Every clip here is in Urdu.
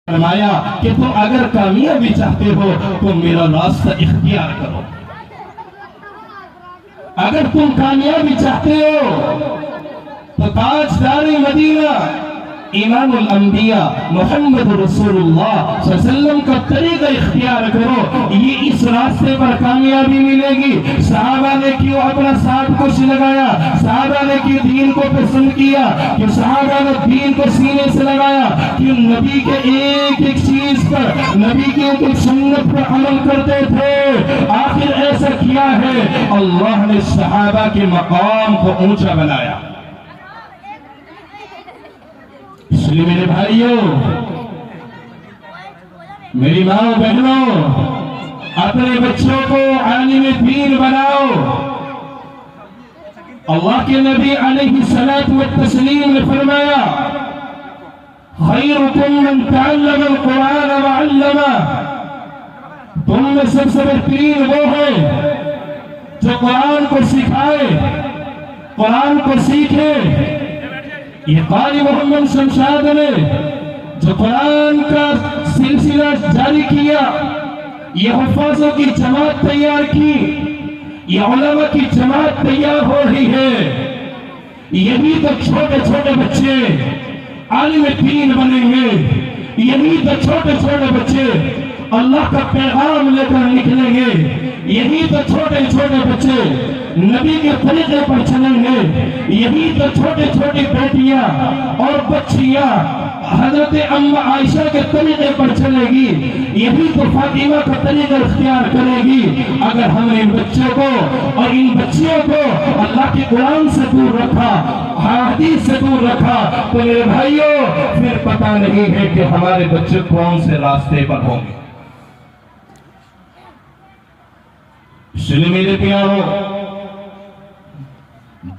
فرمایا کہ تم اگر کامیابی چاہتے ہو تو میرا راستہ اختیار کرو. اگر تم کامیابی چاہتے ہو تو تاجدار مدینہ امام الانبیاء محمد رسول اللہ صلی اللہ علیہ وسلم کا طریقہ اختیار کرو. یہ اس راستے پر کامیابی ملے گی. صحابہ نے کیوں اپنا ساتھ کچھ لگایا؟ صحابہ نے کیوں دین کو پسند کیا؟ کہ صحابہ نے دین کو سینے سے لگایا کہ نبی کے ایک ایک چیز پر، نبی کے ایک ایک سنت پر عمل کرتے تھے. آخر ایسا کیا ہے؟ اللہ نے صحابہ کے مقام کو اونچا بنایا. اس لیے میرے بھائیوں، میری ماں بہنوں، اپنے بچوں کو عالم دین بناؤ. اللہ کے نبی علیہ الصلوۃ والتسلیم نے فرمایا خیرکم من تعلم القرآن وعلمہ. تم میں سب سے بہترین وہ ہے جو قرآن کو سکھائے، قرآن کو سیکھے. یہ قاری محمد شمشاد نے جو قرآن کا سلسلہ جاری کیا، یہ حفاظوں کی جماعت تیار کی، یہ علماء کی جماعت تیار ہو رہی ہے. یہی تو چھوٹے چھوٹے بچے عالم دین بنیں گے. یہی تو چھوٹے چھوٹے بچے اللہ کا پیغام لے کر نکلیں گے. یہی تو چھوٹے چھوٹے بچے نبی کے طریقے پر چلیں گے. یہی تو چھوٹے چھوٹی بیٹیاں اور بچیاں حضرت ام عائشہ کے طریقے پر چلے گی. یہی تو فاطمہ کا طریقہ اختیار کرے گی. اگر ہم نے ان بچوں کو اور ان بچیوں کو اللہ کے قرآن سے دور رکھا، حدیث سے دور رکھا، تو میرے بھائیوں پھر پتہ نہیں ہے کہ ہمارے بچے کون سے راستے پر ہوں گے. اس لیے میرے پیاروں،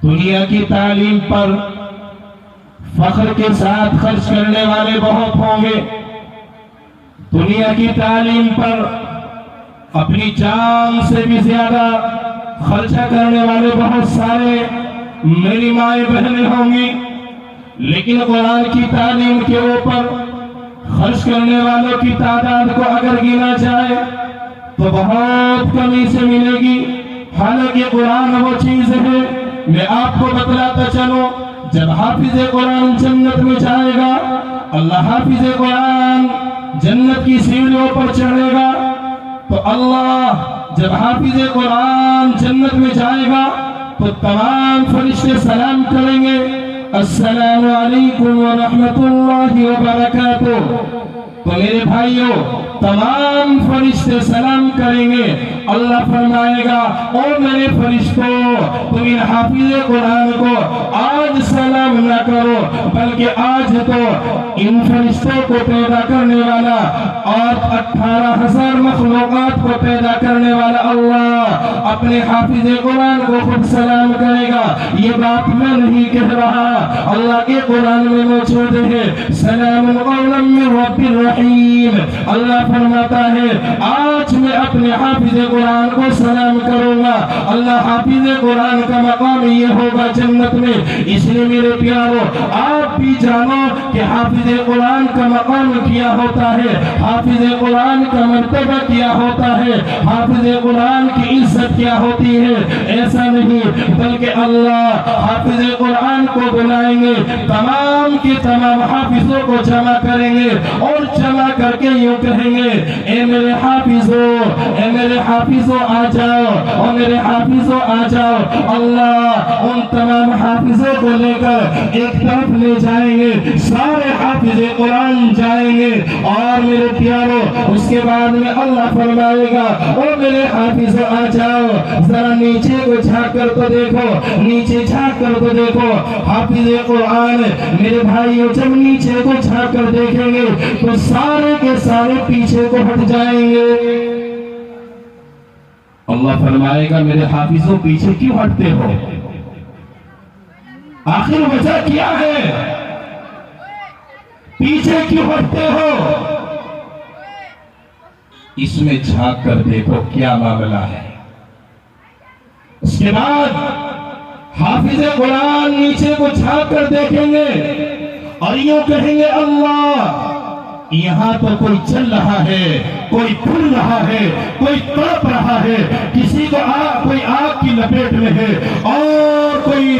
دنیا کی تعلیم پر فخر کے ساتھ خرچ کرنے والے بہت ہوں گے. دنیا کی تعلیم پر اپنی جان سے بھی زیادہ خرچہ کرنے والے بہت سارے میری مائیں بہنیں ہوں گی. لیکن قرآن کی تعلیم کے اوپر خرچ کرنے والوں کی تعداد کو اگر گنا جائے تو بہت کمی سے ملے گی. حالانکہ قرآن وہ چیز ہے، میں آپ کو بتلاتا چلوں، جب حافظ قرآن جنت میں جائے گا، اللہ حافظ قرآن جنت کی سیڑھیوں پر چڑھے گا، تو اللہ جب حافظ قرآن جنت میں جائے گا تو تمام فرشتے سلام کریں گے، السلام علیکم ورحمت اللہ وبرکاتہ. تو میرے بھائیوں، تمام فرشتے سلام کریں گے. اللہ فرمائے گا او میرے فرشتوں، تم ان حافظ قرآن کو آج سلام نہ کرو، بلکہ آج تو ان فرشتوں کو پیدا کرنے والا اور 18,000 مخلوقات کو پیدا کرنے والا اللہ اپنے حافظ قرآن کو خود سلام کرے گا. یہ بات میں نہیں کہہ رہا، اللہ کے قرآن میں موجود ہے. سلام قولا من رب الرحیم. اللہ فرماتا ہے آج میں اپنے حافظ قرآن کو سلام کروں گا. اللہ حافظ قرآن کا مقام یہ ہوگا جنت میں. اس لیے میرے پیارو، آپ بھی جانو کہ حافظ قرآن کا مقام کیا ہوتا ہے، حافظ قرآن کا مرتبہ کیا ہوتا ہے، حافظ قرآن کی عزت کیا ہوتی ہے. ایسا نہیں بلکہ اللہ حافظ قرآن کو بلائیں گے، تمام کے تمام حافظوں کو جمع کریں گے اور جمع کر کے یوں کہیں گے اے میرے حافظوں، اے میرے حافظوں آ جاؤ، اور میرے حافظوں آ جاؤ. اللہ ان تمام حافظوں کو لے کر ایک طرف لے جائیں گے، سارے حافظ قرآن جائیں گے. اور میرے پیارو اس کے بعد میں اللہ فرمائے گا او میرے حافظوں آ جاؤ، ذرا نیچے کو جھانک کر تو دیکھو، نیچے جھانک کر تو دیکھو. حافظ قرآن میرے بھائیوں جب نیچے کو جھانک کر دیکھیں گے تو سارے کے سارے پیچھے کو ہٹ جائیں گے. اللہ فرمائے گا میرے حافظوں پیچھے کیوں ہٹتے ہو؟ آخر وجہ کیا ہے؟ پیچھے کیوں ہٹتے ہو؟ اس میں جھانک کر دیکھو کیا معاملہ ہے. اس کے بعد حافظ قرآن نیچے کو جھانک کر دیکھیں گے اور یوں کہیں گے اللہ یہاں تو کوئی چل رہا ہے، کوئی پھر رہا ہے، کوئی تڑپ رہا ہے، کسی کو کوئی آگ کی لپیٹ میں ہے اور کوئی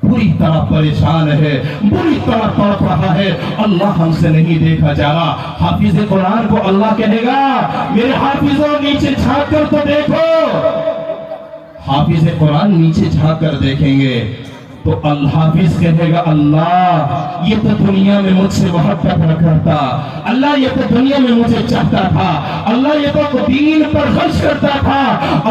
بری طرح پریشان ہے، بری طرح تڑپ رہا ہے۔ اللہ ہم سے نہیں دیکھا جا رہا۔ حافظ قرآن کو اللہ کہے گا میرے حافظوں نیچے جھانک کر تو دیکھو۔ حافظ قرآن نیچے جھانک کر دیکھیں گے تو الحافظ کہے گا اللہ یہ تو دنیا میں مجھ سے محبت کرتا، اللہ یہ تو دنیا میں مجھے چاہتا تھا، اللہ یہ تو دین پر خرچ کرتا تھا،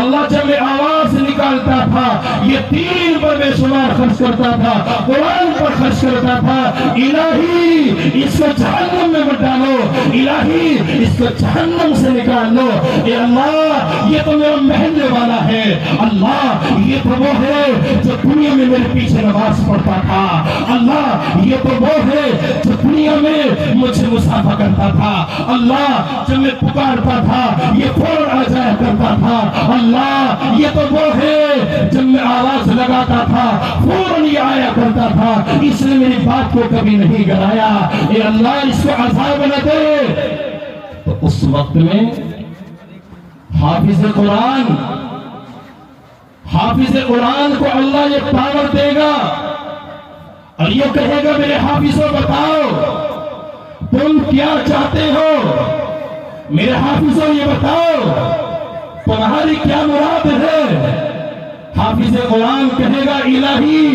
اللہ جب میں آواز نکالتا تھا یہ دین پر بے شمار خرچ کرتا تھا، قرآن پر خرچ کرتا تھا۔ الہی اس کو جہنم میں مت ڈالو، الہی اس کو جہنم سے نکال لو۔ اے اللہ یہ تو میرا محلے والا ہے، اللہ یہ تو وہ ہے جو دنیا میں میرے پیچھے نماز پڑھتا تھا، اللہ یہ تو وہ ہے جو دنیا میں مجھے مصافحہ کرتا تھا، اللہ جب میں پکارتا تھا یہ فوراً آ جایا کرتا تھا، اللہ یہ تو وہ ہے جب میں آواز لگاتا تھا فوراً یہ آیا کرتا تھا، اس نے میری بات کو کبھی نہیں گرایا۔ اے اللہ اس کو عذاب نہ دے۔ تو اس وقت میں حافظ قرآن کو اللہ یہ پاور دے گا اور یہ کہے گا میرے حافظوں بتاؤ تم کیا چاہتے ہو، میرے حافظوں یہ بتاؤ تمہاری کیا مراد ہے۔ حافظ قرآن کہے گا الہی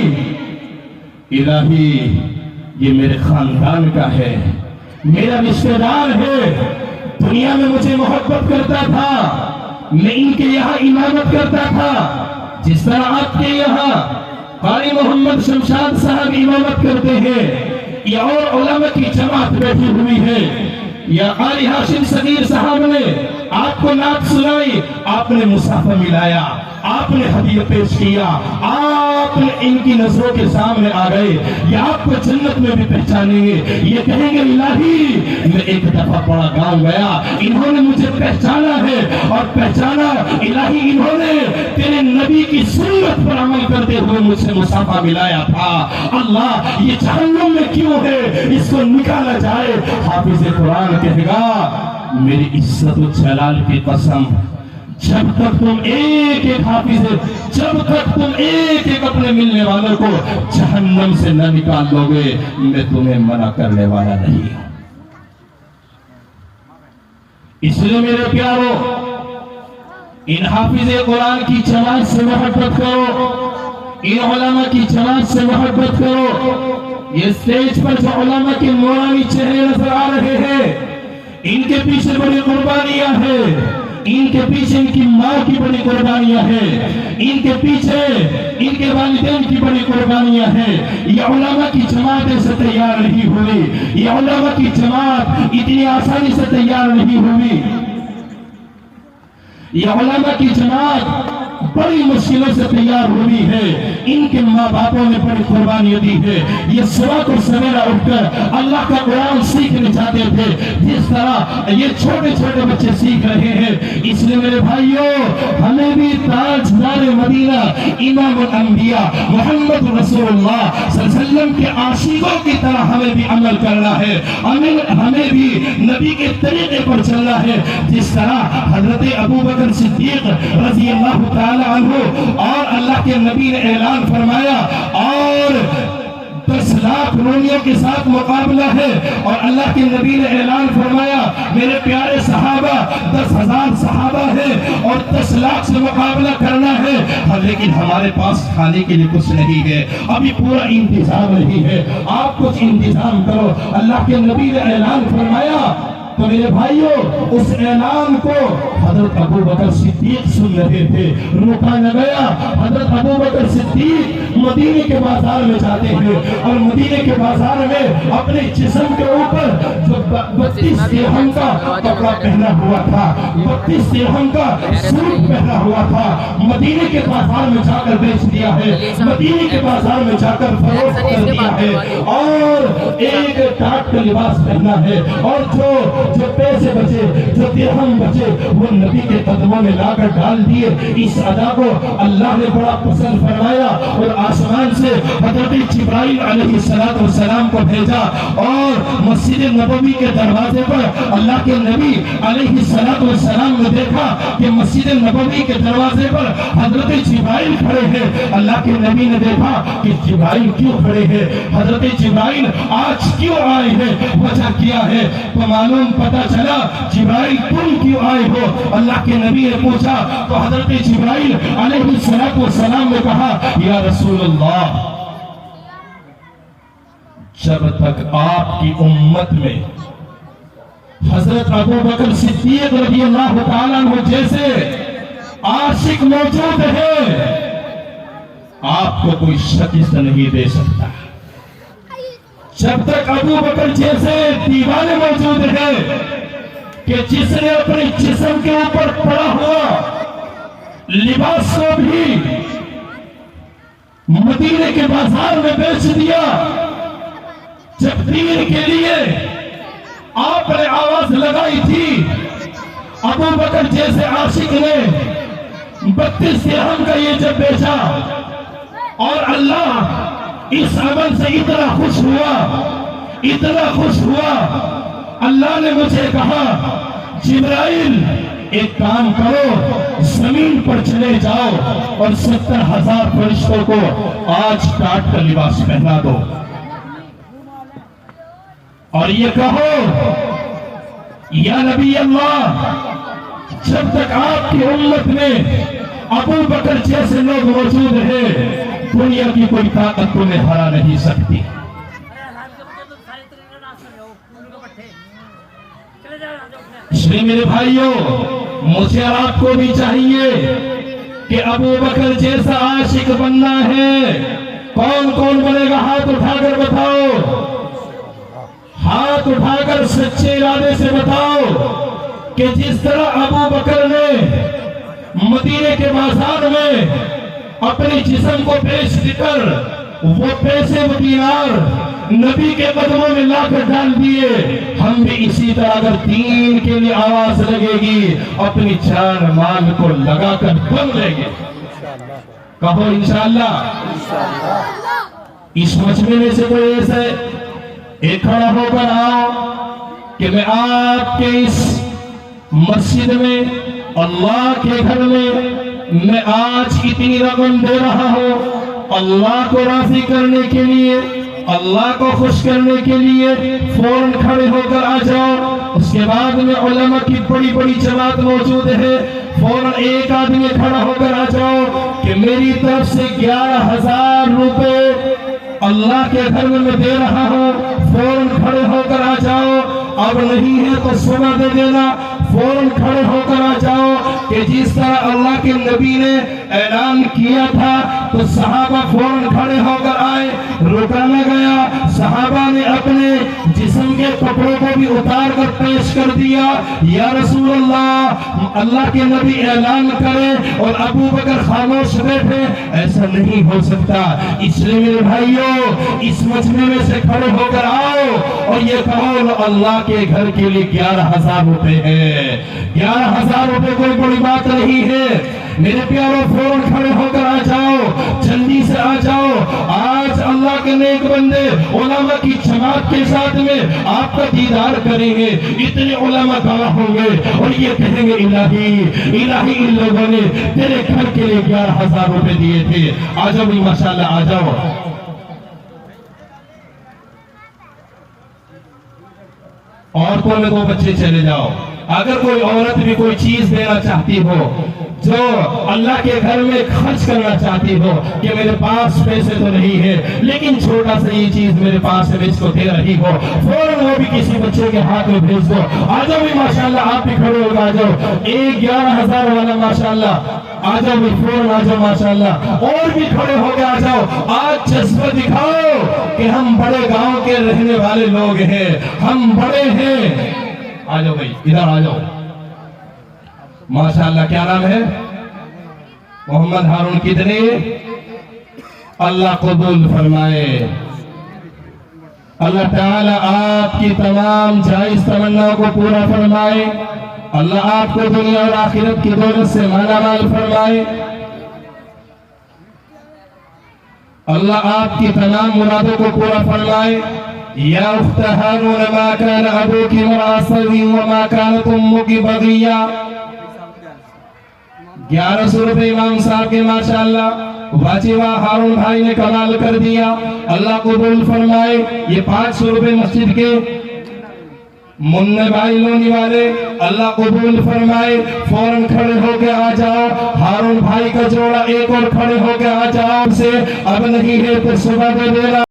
یہ میرے خاندان کا ہے، میرا رشتہ دار ہے، دنیا میں مجھے محبت کرتا تھا، میں ان کے یہاں امامت کرتا تھا، جس طرح آپ کے یہاں قاری محمد شمشاد صاحب امامت کرتے ہیں یا اور علماء کی جماعت بیٹھی ہوئی ہے، یا قاری ہاشم صغیر صاحب نے آپ کو نعت سنائی، آپ نے مصافحہ ملایا، آپ نے ہدیہ پیش کیا، آپ نے ان کی نظروں کے سامنے آ گئے، یہ آپ کو جنت میں بھی پہچانیں گے، یہ کہیں گے الہی میں ایک دفعہ بڑا گاؤں گیا، انہوں نے مجھے پہچانا ہے اور پہچانا الہی انہوں نے تیرے نبی کی سنت پر عمل کرتے ہوئے مجھ سے مصافحہ ملایا تھا، اللہ یہ جہنم میں کیوں ہے، اس کو نکالا جائے۔ حافظ قرآن کہے گا میری عزت و جلال کی قسم جب تک تم ایک حافظ، جب تک تم ایک اپنے ملنے والوں کو جہنم سے نہ نکال لو گے میں تمہیں منع کرنے والا نہیں ہوں۔ اس لیے میرے پیارو ان حافظ قرآن کی جماعت سے محبت کرو، ان علماء کی جماعت سے محبت کرو۔ یہ اسٹیج پر جو علماء کے نورانی چہرے نظر آ رہے ہیں ان کے پیچھے بڑی قربانیاں ہیں، ان کے پیچھے ان کی ماں کی بڑی قربانیاں ہیں، ان کے پیچھے ان کے والدین کی بڑی قربانیاں ہیں۔ یہ علماء کی جماعت ایسے تیار نہیں ہوئی، یہ علماء کی جماعت اتنی آسانی سے تیار نہیں ہوئی، یہ علماء کی جماعت بڑی مشکلوں سے تیار ہوئی ہے، ان کے ماں باپوں نے بڑی قربانی دی ہے، یہ صبح کو سویرا اٹھ کر اللہ کا قرآن سیکھنے جاتے تھے جس طرح یہ چھوٹے چھوٹے بچے سیکھ رہے ہیں۔ اس لیے میرے بھائیوں ہمیں بھی تاجدار مدینہ امام الانبیاء محمد رسول اللہ صلی اللہ علیہ وسلم کے عاشقوں کی طرح ہمیں بھی عمل کرنا ہے، ہمیں بھی نبی کے طریقے پر چلنا ہے، جس طرح حضرت ابوبکر صدیق رضی اللہ تعالی عنہ اور اللہ کے نبی نے اعلان فرمایا اور 10 لاکھ رومیوں کے ساتھ مقابلہ ہے، اور اللہ کے نبی نے اعلان فرمایا میرے پیارے صحابہ 10,000 صحابہ ہیں اور 10 لاکھ سے مقابلہ کرنا ہے، لیکن ہمارے پاس کھانے کے لیے کچھ نہیں ہے، ابھی پورا انتظام نہیں ہے، آپ کچھ انتظام کرو۔ اللہ کے نبی نے اعلان فرمایا تو میرے بھائیوں اس اعلان کو حضرت ابوبکر صدیق سن رہے تھے، روکا نہ گیا۔ حضرت ابوبکر صدیق مدینے کے بازار میں جاتے ہیں اور مدینے کے بازار میں اپنے جسم کے اوپر جو 32 درہم کا کپڑا پہنا ہوا تھا، 32 درہم کا سوٹ پہنا ہوا تھا، مدینے کے بازار میں جا کر بیچ دیا ہے، مدینے کے بازار میں جا کر فروخت کر دیا ہے، اور ایک ٹاٹ کا لباس پہنا ہے، اور جو پیسے بچے، جو درہم بچے وہ نبی کے قدموں میں لا کر ڈال دیے۔ اس ادا کو اللہ نے بڑا پسند فرمایا اور آسمان سے حضرت جبرائیل علیہ السلام کو بھیجا اور مسجد نبوی کے دروازے پر اللہ کے نبی علیہ السلام نے دیکھا کہ مسجد نبوی کے دروازے پر حضرت جبرائیل کھڑے ہیں۔ اللہ کے نبی نے دیکھا کہ جبرائیل کیوں کھڑے ہیں، حضرت جبرائیل آج کیوں آئے ہیں، وجہ کیا ہے؟ تو معلوم پتا چلا جبرائیل تم کیوں آئے ہو؟ اللہ کے نبی نے پوچھا تو حضرت جبرائیل علیہ السلام نے کہا یا رسول اللہ، جب تک آپ کی امت میں حضرت ابو بکر صدیق رضی اللہ تعالیٰ عنہ جیسے عاشق موجود ہے، آپ کو کوئی شکست نہیں دے سکتا۔ جب تک ابو بکر جیسے دیوانے موجود ہیں کہ جس نے اپنے جسم کے اوپر پڑا ہوا لباس کو بھی مدینے کے بازار میں بیچ دیا، جب دین کے لیے آپ نے آواز لگائی تھی، ابو بکر جیسے عاشق نے 32 درہم کا یہ جب بیچا اور اللہ اس عمل سے اتنا خوش ہوا، اللہ نے مجھے کہا جبرائیل ایک کام کرو، زمین پر چلے جاؤ اور 70,000 فرشتوں کو آج کاٹ کر لباس پہنا دو اور یہ کہو یا نبی اللہ، جب تک آپ کی امت میں ابو بکر جیسے لوگ موجود ہیں، دنیا کی کوئی طاقت تمہیں ہرا نہیں سکتی۔ اس لیے میرے بھائیوں، مجھے اور آپ کو بھی چاہیے کہ ابو بکر جیسا عاشق بننا ہے۔ کون کون بنے گا؟ ہاتھ اٹھا کر بتاؤ، ہاتھ اٹھا کر سچے ارادے سے بتاؤ کہ جس طرح ابو بکر نے مدینے کے بازار میں اپنے جسم کو بیچ کر وہ پیسے و دینار نبی کے قدموں میں لا کر ڈال دیے، ہم بھی اسی طرح اگر دین کے لیے آواز لگے گی اپنی جان مال کو لگا کر دم لیں گے۔ کہو انشاءاللہ۔ اس مجمع میں سے کوئی ایسے ایک کھڑا ہو کر آؤ کہ میں آپ کے اس مسجد میں، اللہ کے گھر میں آج اتنی رقم دے رہا ہوں، اللہ کو راضی کرنے کے لیے، اللہ کو خوش کرنے کے لیے فوراً کھڑے ہو کر آ جاؤ۔ اس کے بعد میں علماء کی بڑی بڑی جماعت موجود ہے، فوراً ایک آدمی کھڑا ہو کر آ جاؤ کہ میری طرف سے 11,000 روپے اللہ کے گھر میں دے رہا ہوں، فوراً کھڑے ہو کر آ جاؤ۔ اب نہیں ہے تو سنا دے دینا، فوراً کھڑے ہو کر آ جاؤ کہ جس طرح اللہ کے نبی نے اعلان کیا تھا تو صحابہ فوراً کھڑے ہو کر آئے، رکا نہ گیا۔ صحابہ نے اپنے جسم کے کپڑوں کو بھی اتار کر پیش کر دیا، یا رسول اللہ، اللہ کے نبی اعلان کرے اور ابو بکر خاموش بیٹھے، ایسا نہیں ہو سکتا۔ اس لیے میرے بھائیوں، اس مجمع میں سے کھڑے ہو کر آؤ اور یہ کہو اللہ کے گھر کے لیے 11,000 روپے ہے۔ 11,000 روپے کوئی بڑی بات نہیں ہے میرے پیاروں، فوراً کھڑے ہو کر آ جاؤ، جلدی سے آ جاؤ۔ آج اللہ کے نیک بندے علماء کی جماعت کے ساتھ میں آپ کا دیدار کریں گے، اتنے علماء گواہ ہوں گے اور یہ کہیں گے الہی ان لوگوں نے تیرے گھر کے لیے 11,000 روپے دیے تھے۔ آ جاؤ بھی ماشاءاللہ، آ جاؤ۔ عورتوں میں 2 بچے چلے جاؤ۔ اگر کوئی عورت بھی کوئی چیز دینا چاہتی ہو جو اللہ کے گھر میں خرچ کرنا چاہتی ہو کہ میرے پاس پیسے تو نہیں ہے لیکن چھوٹا سا یہ چیز میرے پاس ہے، میں اس کو دے رہی ہو، فوراً وہ بھی کسی بچے کے ہاتھ میں بھیج دو۔ آ جاؤ بھی ماشاءاللہ، آپ بھی کھڑے ہو کر آ جاؤ۔ ایک 11,000 والا ماشاءاللہ، آ جاؤ بھی، فوراً آ جاؤ ماشاءاللہ، اور بھی کھڑے ہو کے آ جاؤ۔ آج جذبہ دکھاؤ کہ ہم بڑے گاؤں کے رہنے والے لوگ ہیں، ہم بڑے ہیں۔ آ جاؤ بھائی، ادھر آ جاؤ۔ ماشاءاللہ، کیا نام ہے؟ محمد ہارون کتنے؟ اللہ قبول فرمائے۔ اللہ تعالیٰ آپ کی تمام جائز تمناؤں کو پورا فرمائے۔ اللہ آپ کو دنیا اور آخرت کی دولت سے مالا مال فرمائے۔ اللہ آپ کی تمام مرادوں کو پورا فرمائے۔ یا اخت ہارون ما کان ابوک امرأ سوء وما کانت امک بغیا۔ 1100 روپے امام صاحب کے ماشاءاللہ واجبہ ہارون بھائی نے کمال کر دیا، اللہ قبول فرمائے۔ یہ 500 روپے مسجد کے منہ بھائی لونی والے، اللہ قبول فرمائے۔ فوراً کھڑے ہو کے آ جاؤ، ہارون بھائی کا جوڑا ایک اور کھڑے ہو کے آ جاؤ، سے اب نہیں ہے تو صبح دے دینا۔